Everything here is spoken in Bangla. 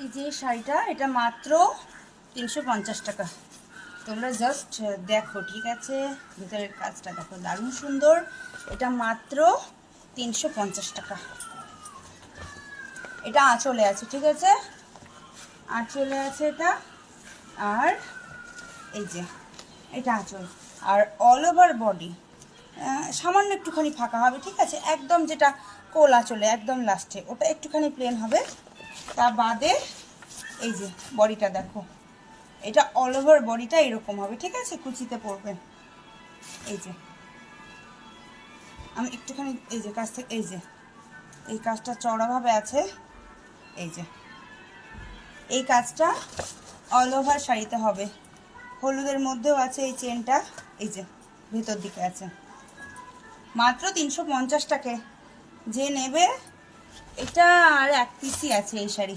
এই যে শাড়িটা, এটা মাত্র 350 টাকা। তোমরা জাস্ট দেখো, ঠিক আছে? ভিতরের কাজটা দেখো, দারুণ সুন্দর। এটা মাত্র 350 টাকা। এটা আঁচলে আছে, ঠিক আছে? আঁচলে আছে এটা। আর এই যে এটা আঁচল, আর অল ওভার বডি সামান্য একটুখানি ফাঁকা হবে, ঠিক আছে? একদম যেটা কোল আঁচলে একদম লাস্টে ওটা একটুখানি প্লেন হবে। তা বাদে এই যে বডিটা দেখো, এটা অল ওভার বডিটা এরকম হবে, ঠিক আছে? কুচিতে পড়বে। এই যে আমি একটুখানি এই যে কাছ থেকে, এই যে এই কাজটা চড়াভাবে আছে। এই যে এই কাজটা অল ওভার শাড়িতে হবে। হলুদের মধ্যেও আছে এই চেনটা, এই যে ভেতর দিকে আছে। মাত্র 350 টাকায় যে নেবে। এটা আর এক পিসই আছে এই শাড়ি।